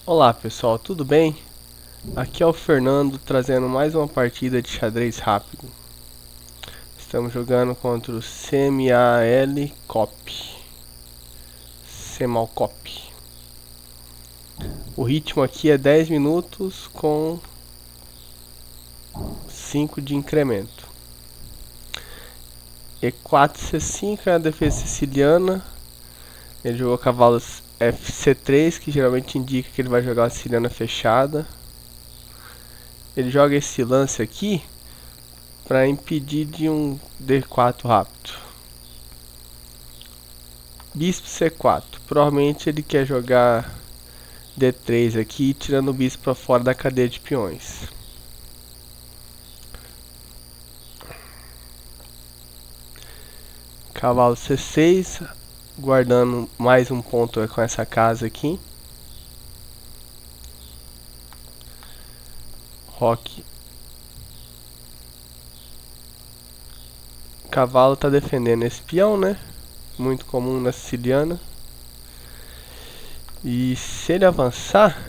Olá pessoal, tudo bem? Aqui é o Fernando trazendo mais uma partida de xadrez rápido. Estamos jogando contra o CMAL Cop. Cemal Cop. O ritmo aqui é 10 minutos com 5 de incremento. E4 C5 é a defesa siciliana. Ele jogou cavalos FC3, que geralmente indica que ele vai jogar uma siciliana fechada. Ele joga esse lance aqui para impedir de um D4 rápido. Bispo C4. Provavelmente ele quer jogar D3 aqui, tirando o bispo para fora da cadeia de peões. Cavalo C6, guardando mais um ponto com essa casa aqui. Roque. Cavalo está defendendo esse peão, né? Muito comum na siciliana. E se ele avançar,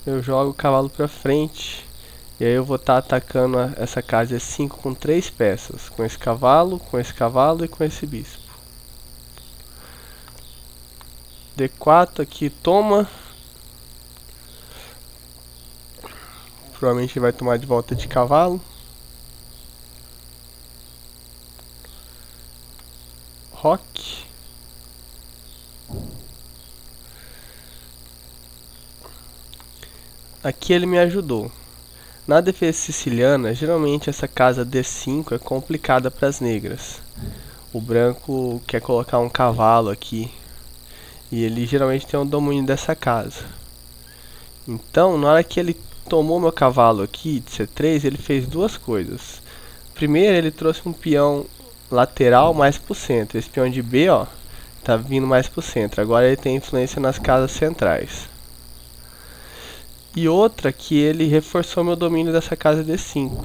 eu jogo o cavalo para frente. E aí eu vou estar atacando essa casa E5 com 3 peças. Com esse cavalo e com esse bispo. D4 aqui toma. Provavelmente ele vai tomar de volta de cavalo. Roque. Aqui ele me ajudou. Na defesa siciliana, geralmente essa casa D5 é complicada para as negras. O branco quer colocar um cavalo aqui. E ele geralmente tem um domínio dessa casa. Então, na hora que ele tomou meu cavalo aqui de C3, ele fez duas coisas. Primeiro, ele trouxe um peão lateral mais pro centro. Esse peão de B, ó, tá vindo mais pro centro. Agora ele tem influência nas casas centrais. E outra que ele reforçou meu domínio dessa casa D5.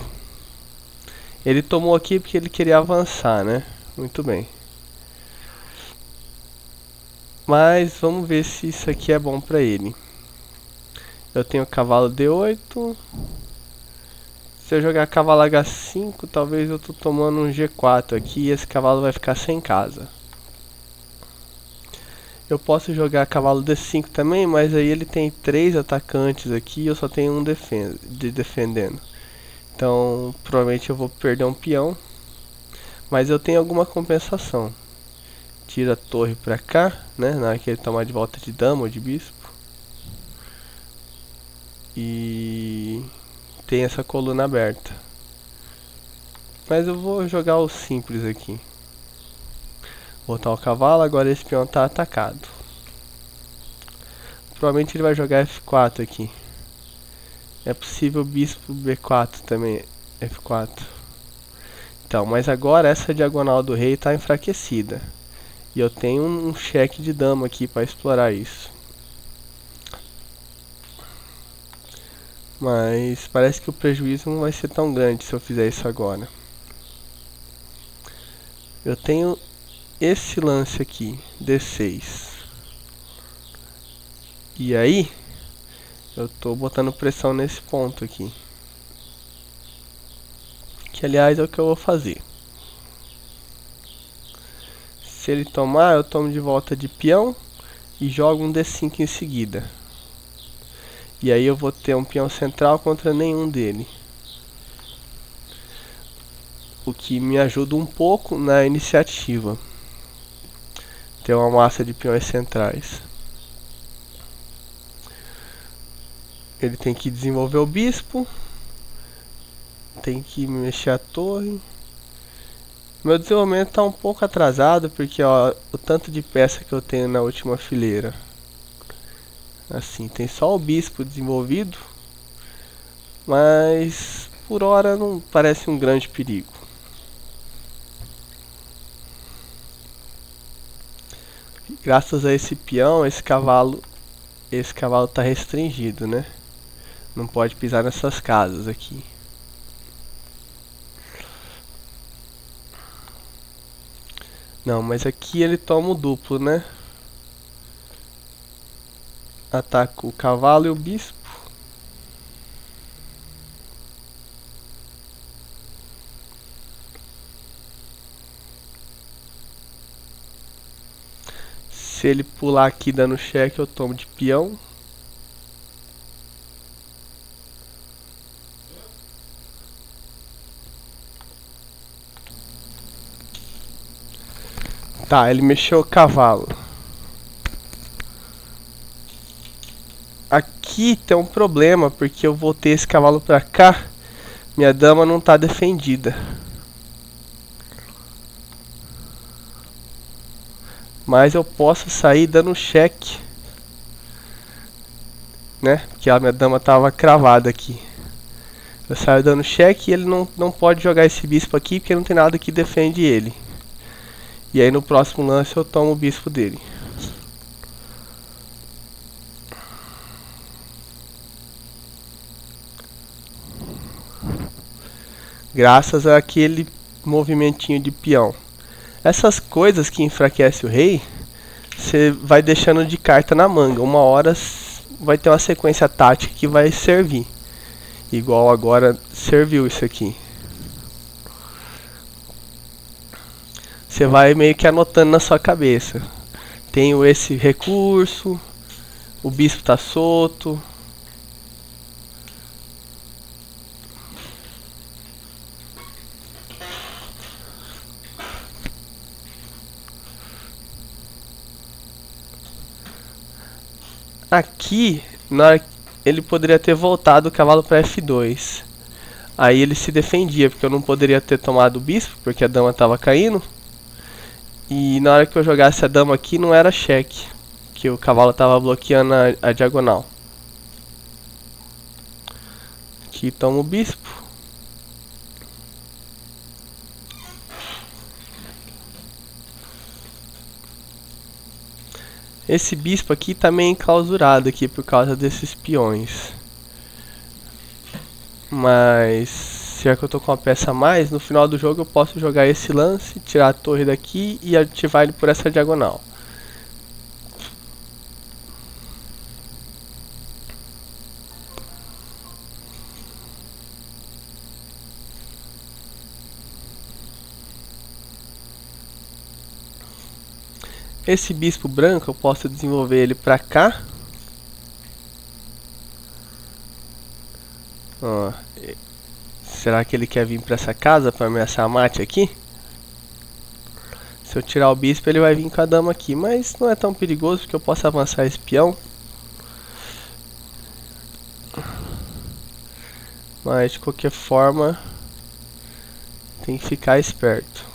Ele tomou aqui porque ele queria avançar, né? Muito bem. Mas vamos ver se isso aqui é bom pra ele. Eu tenho cavalo D8. Se eu jogar cavalo H5, talvez eu tô tomando um G4 aqui e esse cavalo vai ficar sem casa. Eu posso jogar cavalo D5 também, mas aí ele tem 3 atacantes aqui e eu só tenho um defendendo. Então, provavelmente eu vou perder um peão. Mas eu tenho alguma compensação. Tira a torre pra cá, né? Na hora que ele tomar de volta de dama ou de bispo. E tem essa coluna aberta. Mas eu vou jogar o simples aqui. Botar o cavalo, agora esse peão está atacado. Provavelmente ele vai jogar F4 aqui. É possível bispo B4 também, F4. Então, mas agora essa diagonal do rei está enfraquecida. E eu tenho um cheque de dama aqui para explorar isso. Mas parece que o prejuízo não vai ser tão grande se eu fizer isso agora. Eu tenho esse lance aqui, D6. E aí, eu tô botando pressão nesse ponto aqui. Que aliás é o que eu vou fazer. Se ele tomar, eu tomo de volta de peão e jogo um D5 em seguida. E aí eu vou ter um peão central contra nenhum dele. O que me ajuda um pouco na iniciativa. Ter uma massa de peões centrais. Ele tem que desenvolver o bispo. Tem que mexer a torre. Meu desenvolvimento está um pouco atrasado porque ó, o tanto de peça que eu tenho na última fileira. Assim, tem só o bispo desenvolvido. Mas por hora não parece um grande perigo. Graças a esse peão, esse cavalo está restringido, né? Não pode pisar nessas casas aqui. Não, mas aqui ele toma o duplo, né? Ataca o cavalo e o bispo. Se ele pular aqui dando cheque, eu tomo de peão. Tá, ele mexeu o cavalo. Aqui tem um problema, porque eu voltei esse cavalo pra cá. Minha dama não tá defendida. Mas eu posso sair dando cheque, né? Porque a minha dama tava cravada aqui. Eu saio dando cheque e ele não pode jogar esse bispo aqui, porque não tem nada que defende ele. E aí no próximo lance eu tomo o bispo dele. Graças àquele movimentinho de peão. Essas coisas que enfraquecem o rei, você vai deixando de carta na manga. Uma hora vai ter uma sequência tática que vai servir. Igual agora serviu isso aqui. Você vai meio que anotando na sua cabeça. Tenho esse recurso, o bispo tá solto. Aqui, ele poderia ter voltado o cavalo para F2. Aí ele se defendia, porque eu não poderia ter tomado o bispo, porque a dama estava caindo. E na hora que eu jogasse a dama aqui, não era cheque, que o cavalo estava bloqueando a diagonal. Aqui toma o bispo. Esse bispo aqui tá meio enclausurado aqui por causa desses peões. Mas já que eu tô com uma peça a mais, no final do jogo eu posso jogar esse lance, tirar a torre daqui e ativar ele por essa diagonal. Esse bispo branco eu posso desenvolver ele pra cá. Ó, será que ele quer vir pra essa casa pra ameaçar a mate aqui? Se eu tirar o bispo ele vai vir com a dama aqui, mas não é tão perigoso porque eu posso avançar esse peão. Mas de qualquer forma tem que ficar esperto.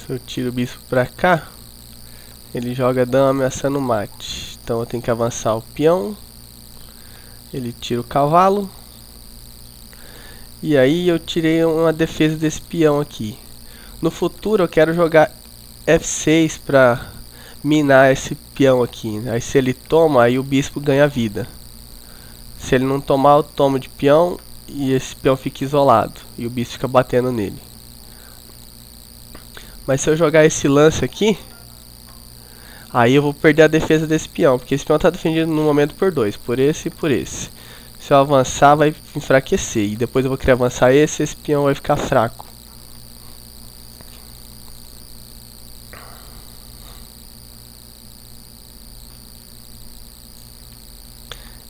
Se eu tiro o bispo pra cá, ele joga a dama ameaçando o mate. Então eu tenho que avançar o peão. Ele tira o cavalo. E aí eu tirei uma defesa desse peão aqui. No futuro eu quero jogar F6 pra minar esse peão aqui. Aí se ele toma, aí o bispo ganha vida. Se ele não tomar, eu tomo de peão e esse peão fica isolado. E o bispo fica batendo nele. Mas se eu jogar esse lance aqui, aí eu vou perder a defesa desse peão, porque esse peão está defendido no momento por dois, por esse e por esse. Se eu avançar vai enfraquecer, e depois eu vou querer avançar esse peão vai ficar fraco.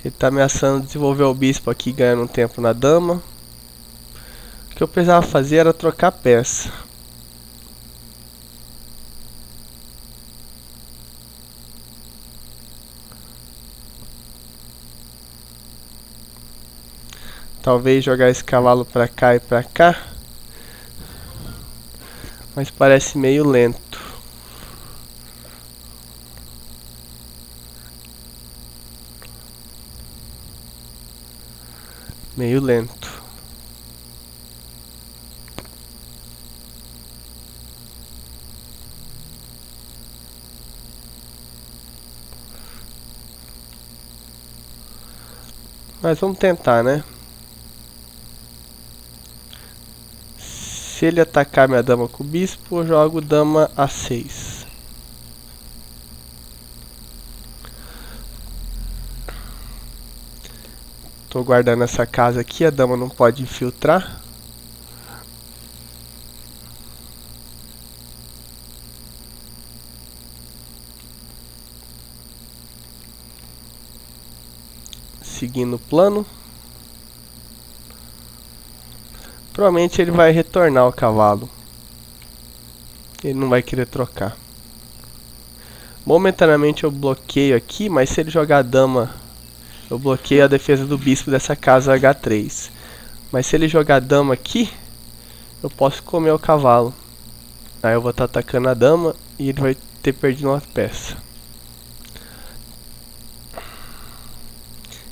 Ele está ameaçando desenvolver o bispo aqui, ganhando um tempo na dama. O que eu precisava fazer era trocar peça. Talvez jogar esse cavalo pra cá e pra cá. Mas parece meio lento. Meio lento. Mas vamos tentar, né? Se ele atacar minha dama com o bispo, eu jogo dama A6. Tô guardando essa casa aqui, a dama não pode infiltrar. Seguindo o plano. Provavelmente ele vai retornar o cavalo. Ele não vai querer trocar. Momentaneamente eu bloqueio aqui, mas se ele jogar a dama, eu bloqueio a defesa do bispo dessa casa H3. Mas se ele jogar a dama aqui, eu posso comer o cavalo. Aí eu vou estar atacando a dama e ele vai ter perdido uma peça.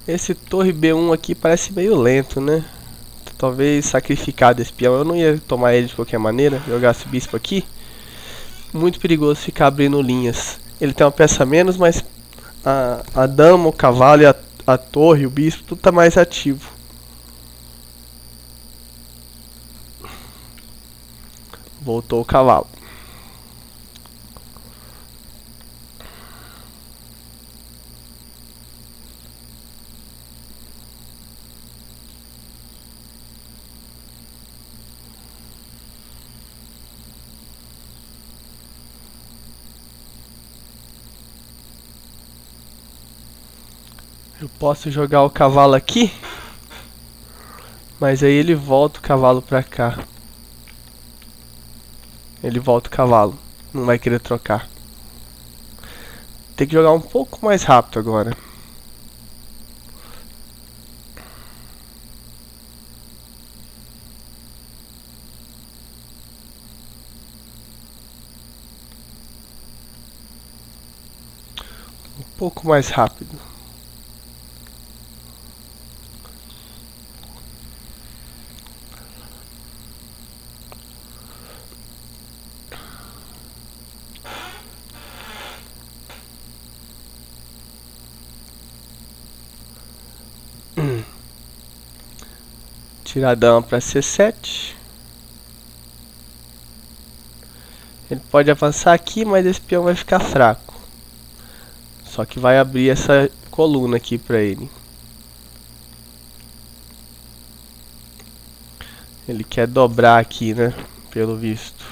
Esse torre B1 aqui parece meio lento, né? Talvez sacrificar desse peão. Eu não ia tomar ele de qualquer maneira. Jogar esse bispo aqui. Muito perigoso ficar abrindo linhas. Ele tem uma peça a menos, mas a dama, o cavalo e a torre, o bispo, tudo tá mais ativo. Voltou o cavalo. Eu posso jogar o cavalo aqui, mas aí ele volta o cavalo pra cá. Ele volta o cavalo, não vai querer trocar. Tem que jogar um pouco mais rápido agora. Um pouco mais rápido. Tirar a dama para C7. Ele pode avançar aqui, mas esse peão vai ficar fraco. Só que vai abrir essa coluna aqui para ele. Ele quer dobrar aqui, né? Pelo visto.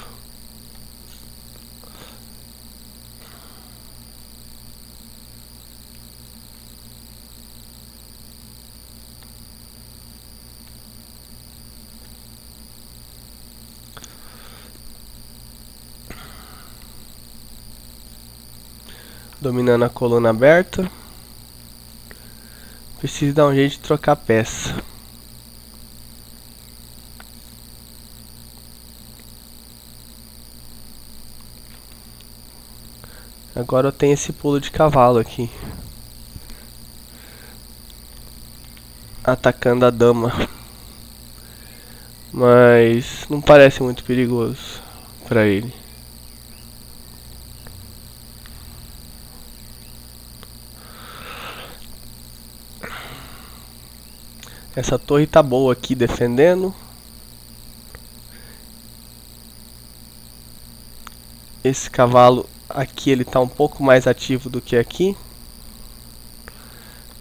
Dominando a coluna aberta. Preciso dar um jeito de trocar peça. Agora eu tenho esse pulo de cavalo aqui. Atacando a dama. Mas não parece muito perigoso pra ele. Essa torre tá boa aqui defendendo. Esse cavalo aqui ele tá um pouco mais ativo do que aqui.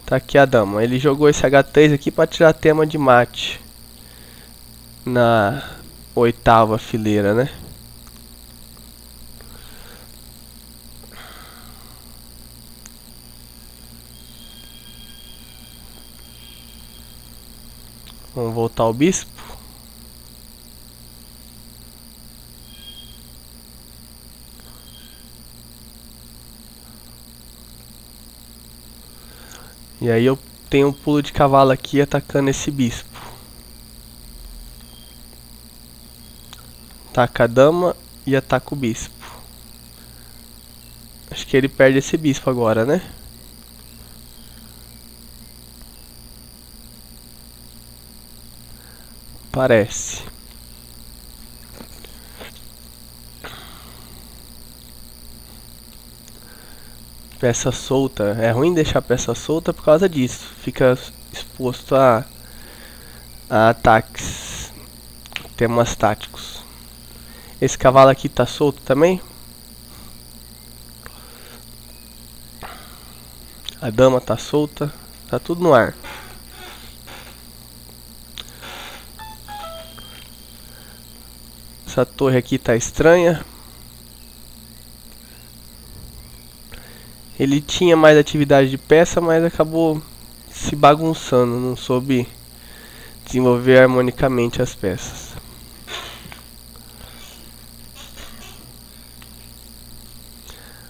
Tá aqui a dama. Ele jogou esse H3 aqui para tirar tema de mate. Na 8ª fileira, né? Vamos voltar ao bispo. E aí eu tenho um pulo de cavalo aqui atacando esse bispo. Ataca a dama e ataca o bispo. Acho que ele perde esse bispo agora, né? Parece. peça solta. É ruim deixar peça solta por causa disso. Fica exposto a ataques, temas táticos. Esse cavalo aqui tá solto também. A dama tá solta. Tá tudo no ar. Essa torre aqui tá estranha. Ele tinha mais atividade de peça, mas acabou se bagunçando. Não soube desenvolver harmonicamente as peças.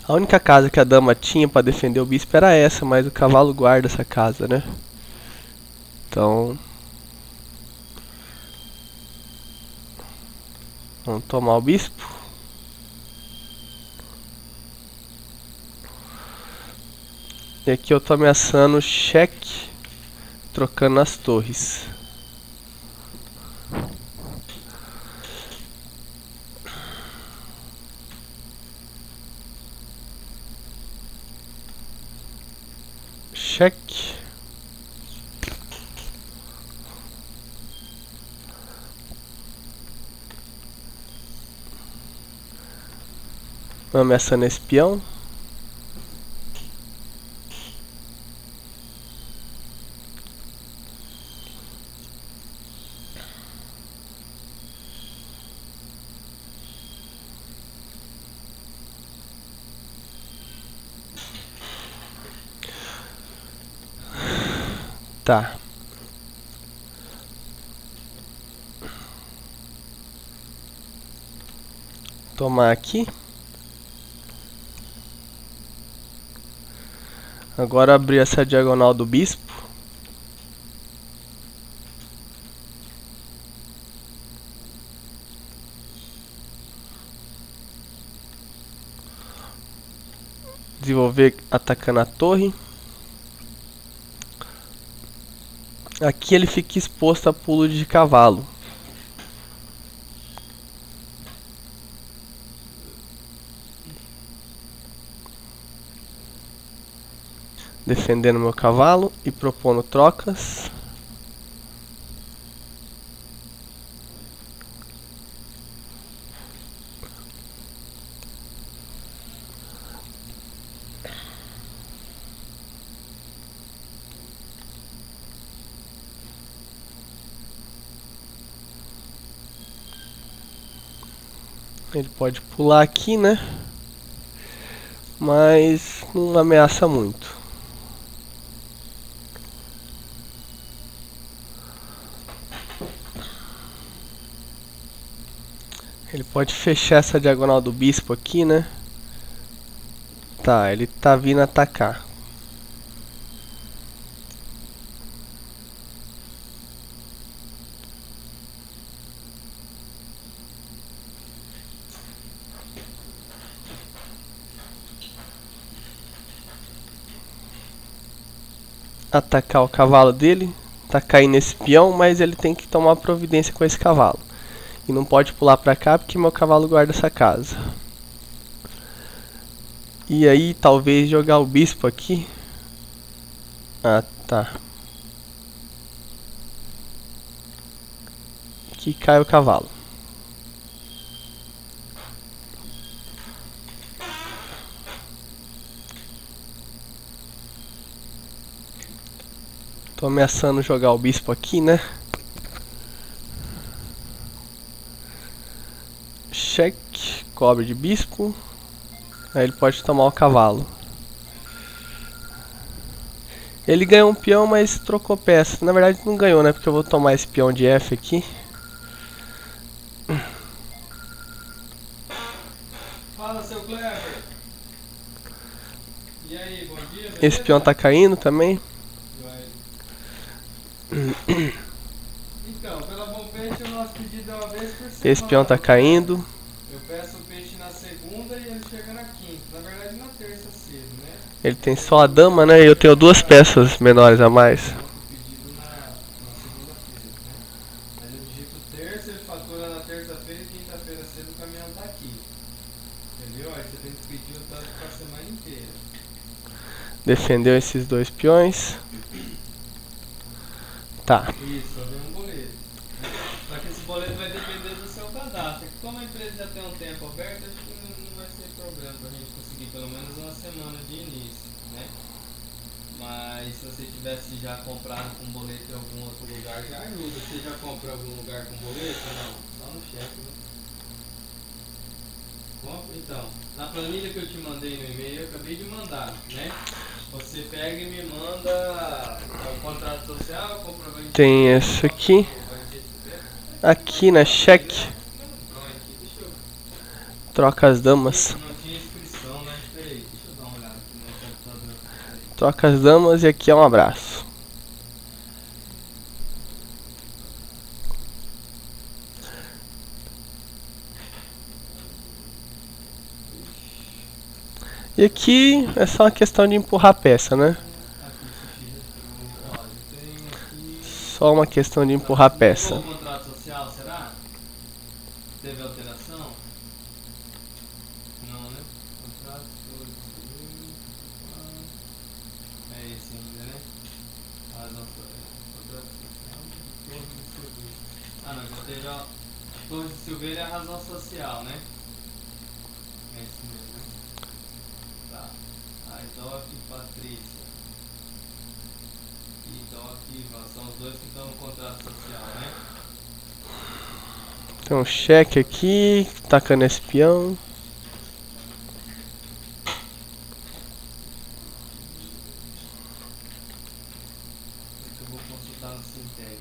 A única casa que a dama tinha para defender o bispo era essa, mas o cavalo guarda essa casa, né? Então, vamos tomar o bispo. E aqui eu tô ameaçando cheque, trocando as torres. Cheque. Ameaçando esse peão. Tá. Tomar aqui. Agora abrir essa diagonal do bispo. Desenvolver atacando a torre. Aqui ele fica exposto a pulo de cavalo. Defendendo meu cavalo e propondo trocas. Ele pode pular aqui, né? Mas não ameaça muito. Ele pode fechar essa diagonal do bispo aqui, né? Tá, ele tá vindo atacar. Atacar o cavalo dele. Tá caindo esse peão, mas ele tem que tomar providência com esse cavalo. E não pode pular pra cá porque meu cavalo guarda essa casa. E aí talvez jogar o bispo aqui. Ah, tá. Aqui cai o cavalo. Tô ameaçando jogar o bispo aqui, né? Cheque, cobre de bispo. Aí ele pode tomar o cavalo. Ele ganhou um peão, mas trocou peça. Na verdade não ganhou, né? Porque eu vou tomar esse peão de F aqui. Fala, seu Clever. E aí, bom dia, beleza? Esse peão tá caindo também. Então, pela Bom Peixe, o nosso pedido é uma vez por semana. Esse peão tá caindo. Eu peço o peixe na segunda e ele chega na quinta. Na verdade, na terça cedo, né? Ele tem só a dama, né? E eu tenho duas peças menores a mais. Eu pedido na segunda-feira, né? Mas eu digito terça, ele fatura na terça-feira e quinta-feira cedo o caminhão tá aqui. Entendeu? Aí você tem que pedir o tanto pra semana inteira. Defendeu esses dois peões. Tá. Isso, só vem um boleto. Só que esse boleto vai depender do seu cadastro. Como a empresa já tem um tempo aberto, acho que não vai ser problema pra gente conseguir pelo menos uma semana de início, né? Mas se você tivesse já comprado com boleto em algum outro lugar, já ajuda. Você já comprou em algum lugar com boleto ou não? Só no cheque, né? Então, na planilha que eu te mandei no e-mail, eu acabei de mandar, né? Você pega e me manda o contrato social, comprovante. Tem esse aqui. Aqui na cheque. Troca as damas. Não tinha inscrição, né? Peraí, deixa eu dar uma olhada aqui no computador. Troca as damas e aqui é um abraço. E aqui é só uma questão de empurrar a peça, né? Só uma questão de empurrar a peça. O contrato social, será? Teve alteração? Não, né? Contrato civil. É esse ainda, né? Razão social. Torre de Silveira. Ah, não, já teve a Torre de Silveira é a razão social, né? É isso mesmo, né? Tá. Aidoc e Patrícia. E Doc e Ivan são os dois que estão no contrato social, né? Tem um cheque aqui, tacando esse peão. Eu vou consultar no Sinteg.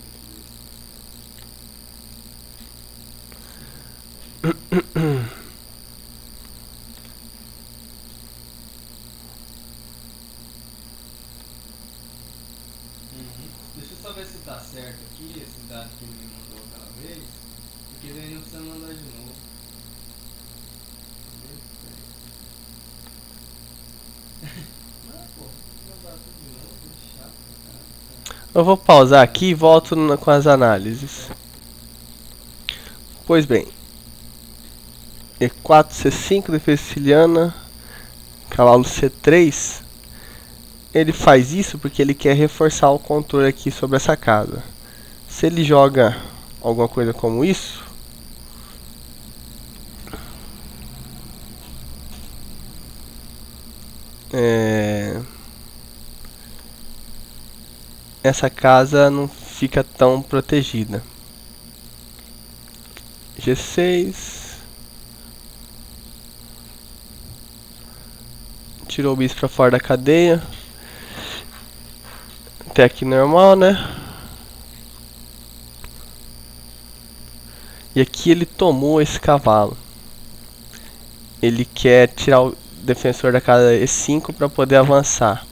Deixa eu só ver se tá certo aqui, esse dado que ele me mandou aquela vez, porque daí não precisa mandar de novo. Não, pô, vou mandar tudo de novo, que chato, cara. Eu vou pausar aqui e volto com as análises. Pois bem. E4, C5, defesa siciliana. Cavalo C3. Ele faz isso porque ele quer reforçar o controle aqui sobre essa casa. Se ele joga alguma coisa como isso, essa casa não fica tão protegida. G6. Tirou o bispo pra fora da cadeia. Até aqui normal, né? E aqui ele tomou esse cavalo. Ele quer tirar o defensor da casa E5 para poder avançar.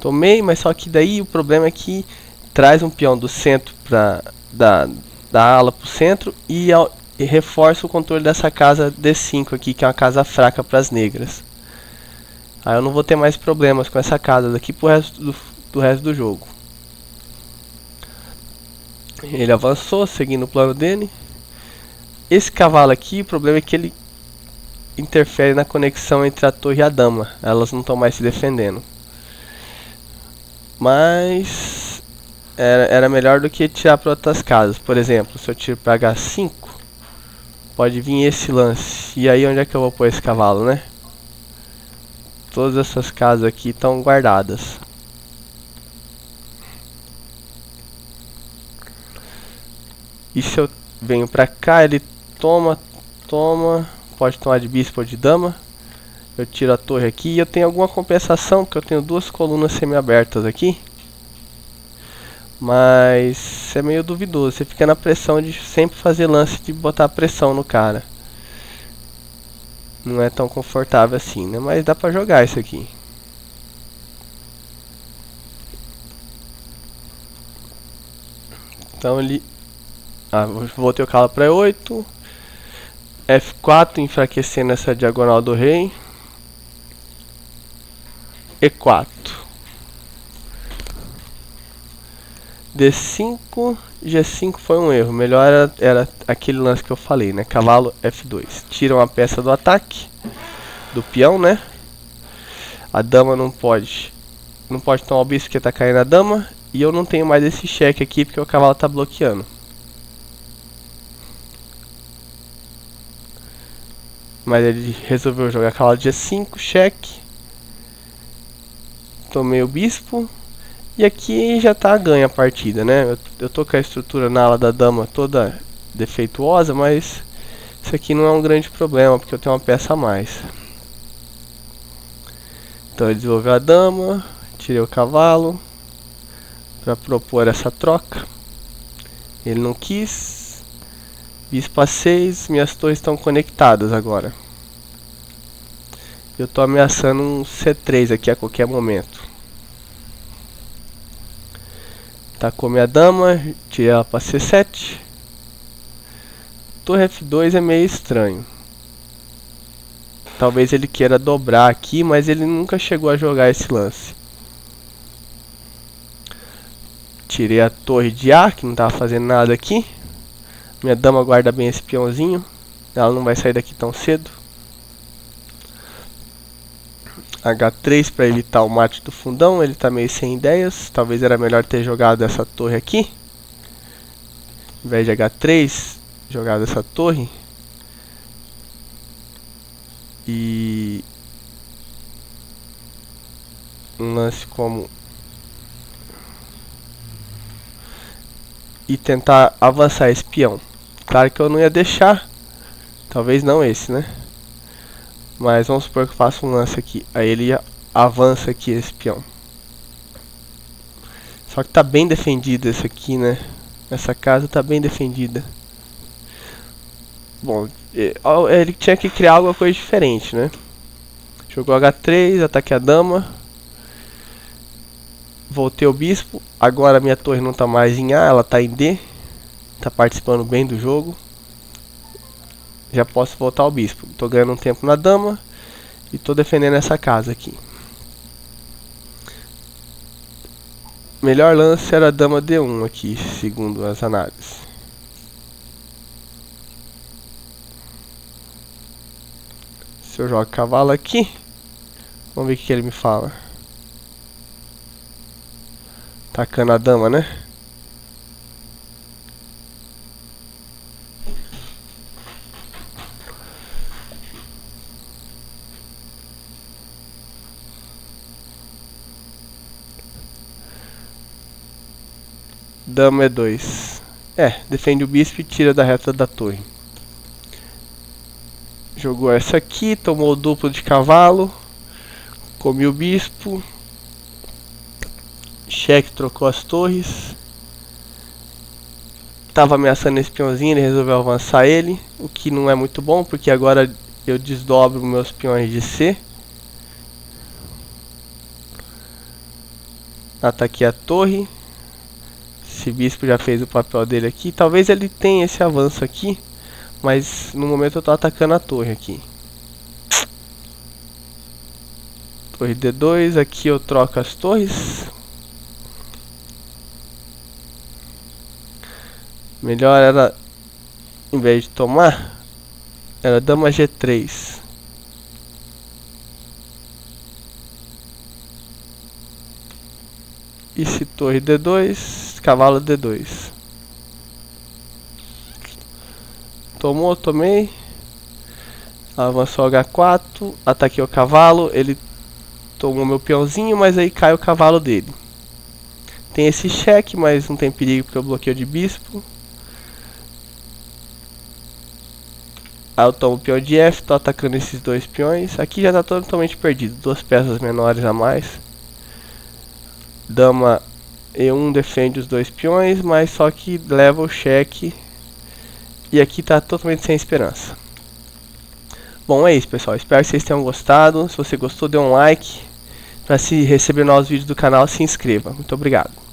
Tomei, mas só que daí o problema é que traz um peão do centro da ala para o centro e reforça o controle dessa casa D5 aqui, que é uma casa fraca para as negras. Aí eu não vou ter mais problemas com essa casa daqui pro resto do jogo. Ele avançou, seguindo o plano dele. Esse cavalo aqui, o problema é que ele interfere na conexão entre a torre e a dama. Elas não estão mais se defendendo. Mas era melhor do que tirar para outras casas. Por exemplo, se eu tiro para H5, pode vir esse lance. E aí onde é que eu vou pôr esse cavalo, né? Todas essas casas aqui estão guardadas. E se eu venho pra cá, ele toma, pode tomar de bispo ou de dama. Eu tiro a torre aqui e eu tenho alguma compensação, porque eu tenho duas colunas semi-abertas aqui. Mas é meio duvidoso, você fica na pressão de sempre fazer lance de botar pressão no cara. Não é tão confortável assim, né? Mas dá pra jogar isso aqui. Então ele... voltei o cavalo para E8. F4, enfraquecendo essa diagonal do rei. E4. D5, G5 foi um erro. Melhor era aquele lance que eu falei, né? Cavalo F2. Tira uma peça do ataque, do peão, né? A dama não pode tomar o bispo porque tá caindo a dama. E eu não tenho mais esse cheque aqui porque o cavalo tá bloqueando. Mas ele resolveu jogar cavalo de G5, cheque. Tomei o bispo. E aqui já tá ganha a partida, né? Eu tô com a estrutura na ala da dama toda defeituosa, mas isso aqui não é um grande problema, porque eu tenho uma peça a mais. Então ele desenvolveu a dama, tirei o cavalo para propor essa troca. Ele não quis. Bispo A6, minhas torres estão conectadas agora. Eu tô ameaçando um C3 aqui a qualquer momento. Tacou minha dama, tirei ela para C7. Torre F2 é meio estranho. Talvez ele queira dobrar aqui, mas ele nunca chegou a jogar esse lance. Tirei a torre de A, que não estava fazendo nada aqui. Minha dama guarda bem esse peãozinho. Ela não vai sair daqui tão cedo. H3 para evitar o mate do fundão. Ele está meio sem ideias. Talvez era melhor ter jogado essa torre aqui. Ao invés de H3, jogado essa torre. E um lance como e tentar avançar esse peão. Claro que eu não ia deixar. Talvez não esse, né? Mas vamos supor que eu faça um lance aqui. Aí ele avança aqui esse peão. Só que tá bem defendido esse aqui, né? Essa casa tá bem defendida. Bom, ele tinha que criar alguma coisa diferente, né? Jogou H3, ataque a dama. Voltei o bispo. Agora minha torre não tá mais em A, ela tá em D. Tá participando bem do jogo. Já posso voltar o bispo. Tô ganhando um tempo na dama. E tô defendendo essa casa aqui. Melhor lance era a dama D1 aqui, segundo as análises. Se eu jogo cavalo aqui, vamos ver o que ele me fala. Tacando a dama, né? Dama E2. Defende o bispo e tira da reta da torre. Jogou essa aqui, tomou o duplo de cavalo. Comi o bispo. Cheque, trocou as torres. Tava ameaçando esse peãozinho, ele resolveu avançar ele. O que não é muito bom, porque agora eu desdobro meus peões de C. Ataquei a torre. Esse bispo já fez o papel dele aqui. Talvez ele tenha esse avanço aqui, mas no momento eu tô atacando a torre aqui. Torre D2, aqui eu troco as torres. Melhor era, em vez de tomar, era dama G3. E se torre D2, cavalo D2. Tomou, tomei. Avançou H4, ataquei o cavalo, ele tomou meu peãozinho, mas aí cai o cavalo dele. Tem esse cheque, mas não tem perigo porque eu bloqueio de bispo. Aí eu tomo o peão de F, tô atacando esses dois peões. Aqui já tá totalmente perdido, duas peças menores a mais. Dama E1 defende os dois peões, mas só que leva o cheque. E aqui tá totalmente sem esperança. Bom, é isso, pessoal. Espero que vocês tenham gostado. Se você gostou, dê um like. Para se receber novos vídeos do canal, se inscreva. Muito obrigado.